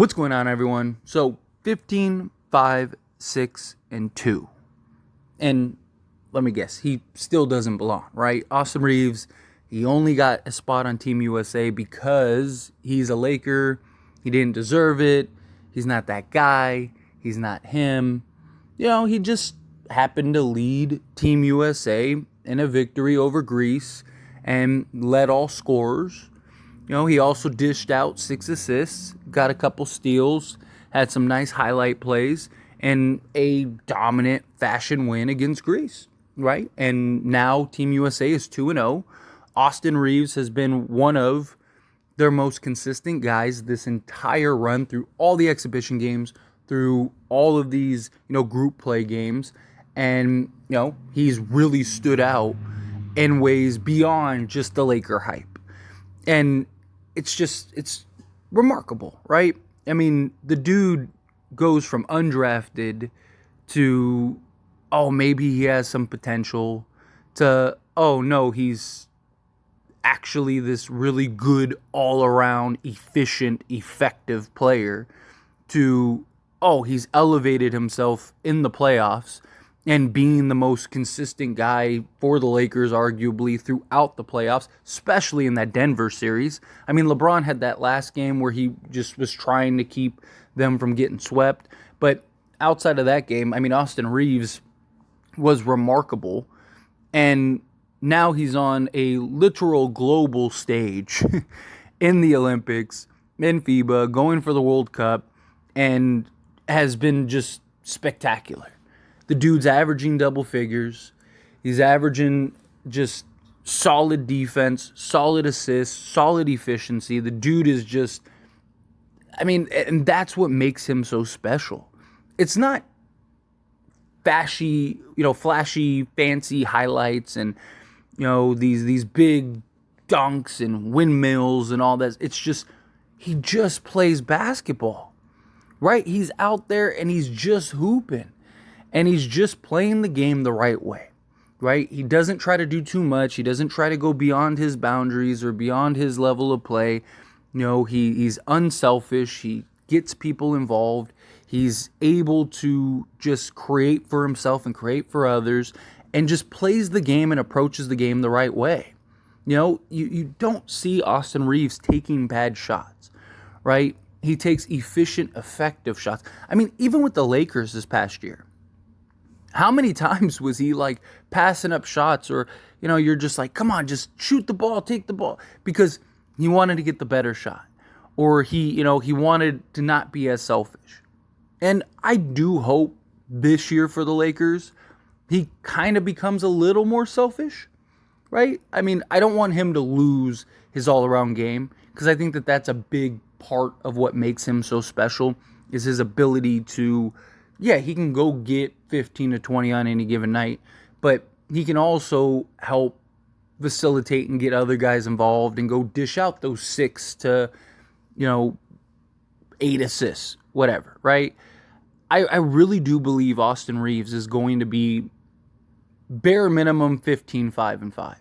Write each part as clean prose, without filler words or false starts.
What's going on, everyone? So 15, 5, 6, and 2. And let me guess, he still doesn't belong, right? Austin Reaves, he only got a spot on Team USA because he's a Laker. He didn't deserve it. He's not that guy. He's not him. He just happened to lead Team USA in a victory over Greece and led all scorers. He also dished out 6 assists, got a couple steals, had some nice highlight plays, and a dominant fashion win against Greece, right? And now Team USA is 2-0. Austin Reaves has been one of their most consistent guys this entire run through all the exhibition games, through all of these, group play games. And, he's really stood out in ways beyond just the Laker hype. And it's remarkable, right? I mean, the dude goes from undrafted to, maybe he has some potential, to, no, he's actually this really good, all-around, efficient, effective player, to, he's elevated himself in the playoffs and being the most consistent guy for the Lakers, arguably, throughout the playoffs, especially in that Denver series. I mean, LeBron had that last game where he just was trying to keep them from getting swept. But outside of that game, Austin Reaves was remarkable. And now he's on a literal global stage in the Olympics, in FIBA, going for the World Cup, and has been just spectacular. The dude's averaging double figures. He's averaging just solid defense, solid assists, solid efficiency. The dude is just, and that's what makes him so special. It's not flashy, fancy highlights and, these big dunks and windmills and all that. It's just, he just plays basketball, right? He's out there and he's just hooping. And he's just playing the game the right way, right? He doesn't try to do too much. He doesn't try to go beyond his boundaries or beyond his level of play. He's unselfish. He gets people involved. He's able to just create for himself and create for others and just plays the game and approaches the game the right way. You don't see Austin Reaves taking bad shots, right? He takes efficient, effective shots. Even with the Lakers this past year, how many times was he passing up shots or, you're just like, come on, just shoot the ball, take the ball, because he wanted to get the better shot, or he wanted to not be as selfish. And I do hope this year for the Lakers, he kind of becomes a little more selfish, right? I don't want him to lose his all-around game, because I think that that's a big part of what makes him so special, is his ability to, he can go get 15 to 20 on any given night, but he can also help facilitate and get other guys involved and go dish out those 6 to, 8 assists, whatever, right? I really do believe Austin Reaves is going to be bare minimum 15, 5, and 5.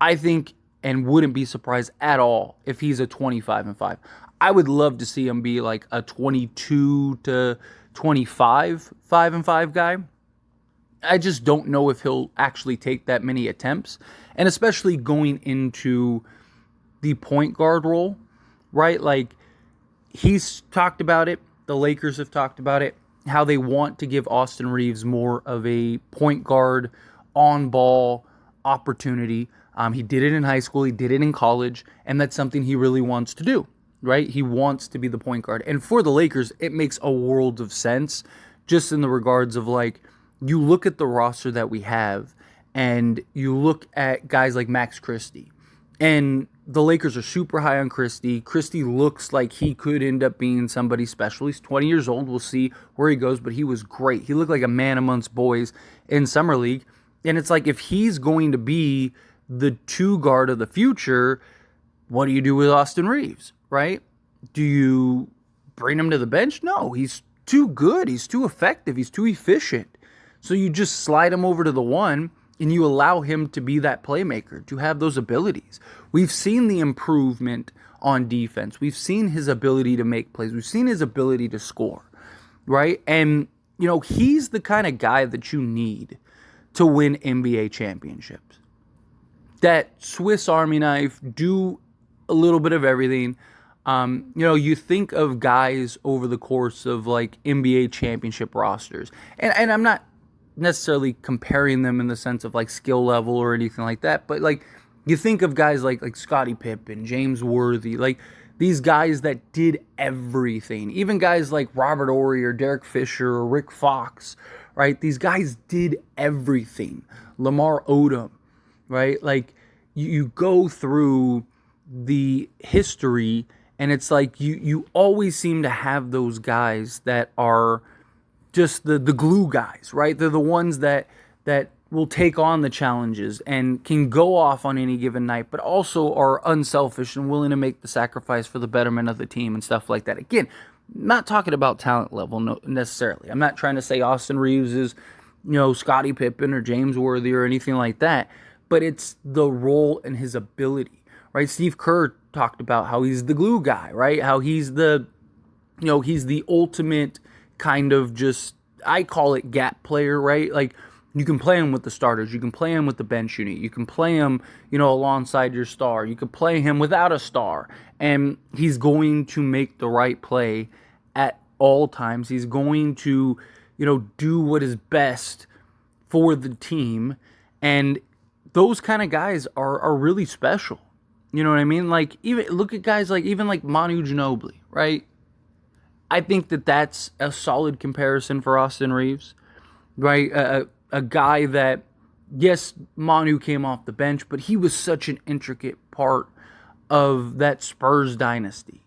I think, and wouldn't be surprised at all if he's a 25 and 5. I would love to see him be like a 22 to 25, 5 and 5 guy. I just don't know if he'll actually take that many attempts, and especially going into the point guard role, right? He's talked about it. The Lakers have talked about it, how they want to give Austin Reaves more of a point guard on-ball opportunity. He did it in high school. He did it in college, and that's something he really wants to do. Right? He wants to be the point guard. And for the Lakers, it makes a world of sense, just in the regards of you look at the roster that we have and you look at guys like Max Christie, and the Lakers are super high on Christie. Christie looks like he could end up being somebody special. He's 20 years old. We'll see where he goes, but he was great. He looked like a man amongst boys in Summer League. And it's if he's going to be the 2 guard of the future, what do you do with Austin Reaves? Right? Do you bring him to the bench? No, he's too good. He's too effective. He's too efficient. So you just slide him over to the 1 and you allow him to be that playmaker, to have those abilities. We've seen the improvement on defense. We've seen his ability to make plays. We've seen his ability to score, right? And, he's the kind of guy that you need to win NBA championships. That Swiss Army knife, do a little bit of everything. You think of guys over the course of like NBA championship rosters, and I'm not necessarily comparing them in the sense of like skill level or anything like that, but like you think of guys like Scottie Pippen, James Worthy, like these guys that did everything. Even guys like Robert Horry or Derek Fisher or Rick Fox, right? These guys did everything. Lamar Odom, right? Like you go through the history and it's like you always seem to have those guys that are just the glue guys, right? They're the ones that will take on the challenges and can go off on any given night, but also are unselfish and willing to make the sacrifice for the betterment of the team and stuff like that. Again, not talking about talent level necessarily. I'm not trying to say Austin Reaves is, Scottie Pippen or James Worthy or anything like that, but it's the role and his ability, right? Steve Kerr talked about how he's the glue guy, right? How he's he's the ultimate kind of just, I call it gap player, right? Like you can play him with the starters, you can play him with the bench unit, you can play him, alongside your star, you can play him without a star, and he's going to make the right play at all times. He's going to, do what is best for the team, and those kind of guys are really special. You know what I mean? Like, even look at guys like Manu Ginobili, right? I think that's a solid comparison for Austin Reaves, right? A guy that, yes, Manu came off the bench, but he was such an intricate part of that Spurs dynasty,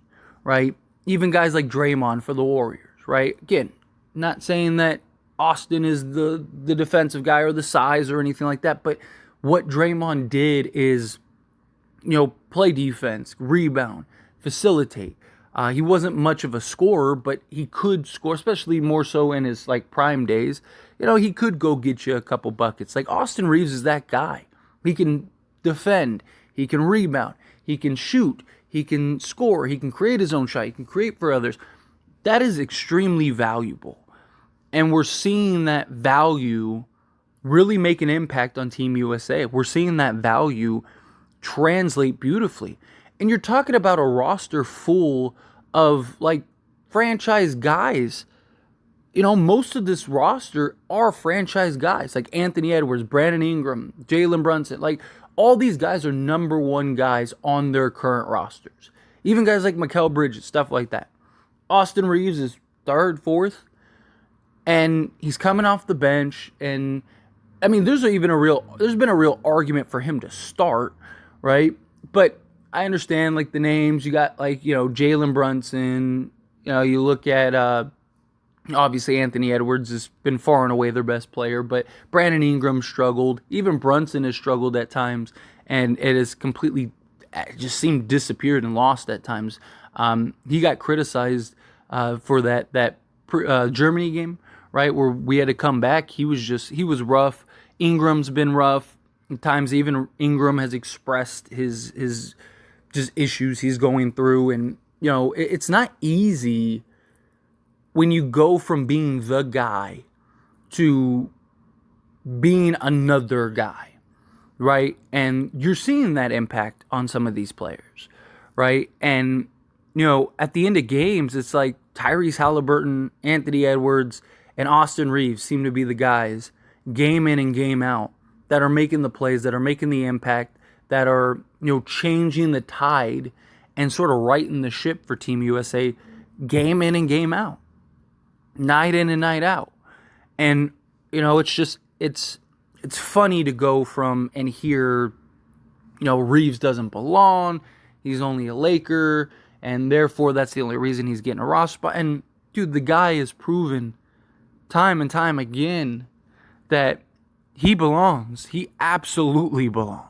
right? Even guys like Draymond for the Warriors, right? Again, not saying that Austin is the defensive guy or the size or anything like that, but what Draymond did is, play defense, rebound, facilitate. He wasn't much of a scorer, but he could score, especially more so in his like prime days. He could go get you a couple buckets. Like Austin Reaves is that guy. He can defend, he can rebound, he can shoot, he can score, he can create his own shot, he can create for others. That is extremely valuable. And we're seeing that value really make an impact on Team USA. We're seeing that value translate beautifully. And you're talking about a roster full of like franchise guys. Most of this roster are franchise guys like Anthony Edwards, Brandon Ingram, Jalen Brunson. Like all these guys are number one guys on their current rosters. Even guys like Mikal Bridges, stuff like that. Austin Reaves is third, fourth, and he's coming off the bench. And I mean, there's been a real argument for him to start, right? But I understand like the names. You got like, Jalen Brunson. You look at obviously Anthony Edwards has been far and away their best player, but Brandon Ingram struggled. Even Brunson has struggled at times, and it has completely just seemed disappeared and lost at times. He got criticized for that Germany game, right, where we had to come back. He was rough. Ingram's been rough. At times even Ingram has expressed his just issues he's going through, and it's not easy when you go from being the guy to being another guy, right? And you're seeing that impact on some of these players, right? And at the end of games, it's like Tyrese Halliburton, Anthony Edwards, and Austin Reaves seem to be the guys game in and game out that are making the plays, that are making the impact, that are, changing the tide and sort of righting the ship for Team USA game in and game out, night in and night out. And, it's funny to go from and hear, Reaves doesn't belong, he's only a Laker, and therefore that's the only reason he's getting a roster spot. And, dude, the guy has proven time and time again that he belongs. He absolutely belongs.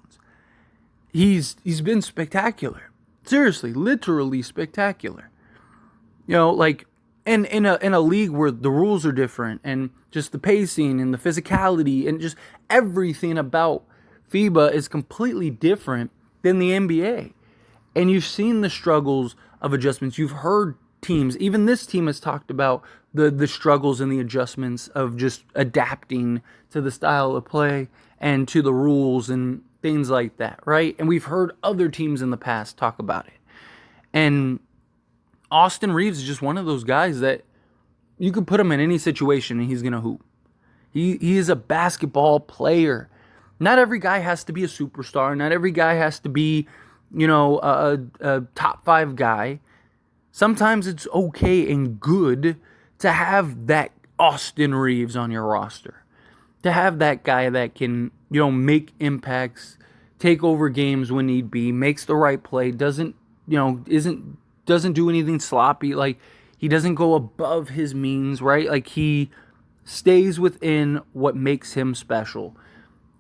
He's been spectacular. Seriously, literally spectacular. Like in a league where the rules are different and just the pacing and the physicality and just everything about FIBA is completely different than the NBA. And you've seen the struggles of adjustments. You've heard teams, even this team has talked about the struggles and the adjustments of just adapting to the style of play and to the rules and things like that, right? And we've heard other teams in the past talk about it. And Austin Reaves is just one of those guys that you could put him in any situation and he's going to hoop. He is a basketball player. Not every guy has to be a superstar. Not every guy has to be, a top 5 guy. Sometimes it's okay and good to have that Austin Reaves on your roster. To have that guy that can, make impacts, take over games when need be, makes the right play, doesn't do anything sloppy. Like, he doesn't go above his means, right? Like, he stays within what makes him special.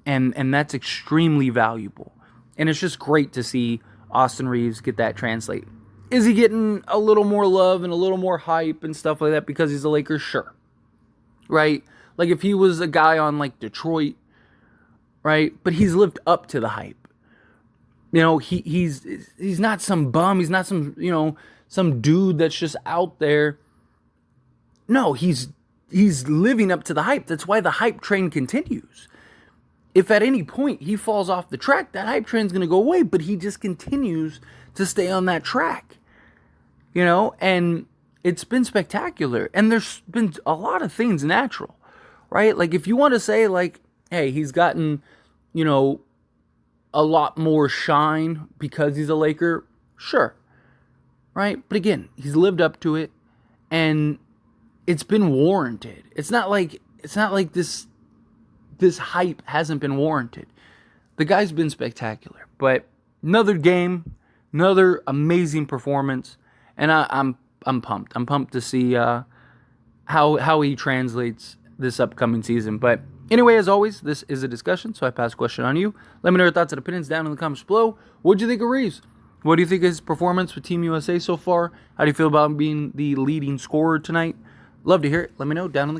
And that's extremely valuable. And it's just great to see Austin Reaves get that translate. Is he getting a little more love and a little more hype and stuff like that because he's a Lakers? Sure. Right? Like, if he was a guy on, like, Detroit, right? But he's lived up to the hype. He's not some bum. He's not some dude that's just out there. No, he's living up to the hype. That's why the hype train continues. If at any point he falls off the track, that hype train's going to go away, but he just continues to stay on that track. And it's been spectacular. And there's been a lot of things natural, right? Like, if you want to say, like, hey, he's gotten, a lot more shine because he's a Laker, sure, right? But again, he's lived up to it, and it's been warranted. It's not like this hype hasn't been warranted. The guy's been spectacular. But another game, another amazing performance, and I'm pumped. I'm pumped to see how he translates this upcoming season. But anyway, as always, this is a discussion, so I pass the question on to you. Let me know your thoughts and opinions down in the comments below. What do you think of Reaves? What do you think of his performance with Team USA so far? How do you feel about him being the leading scorer tonight? Love to hear it. Let me know down in the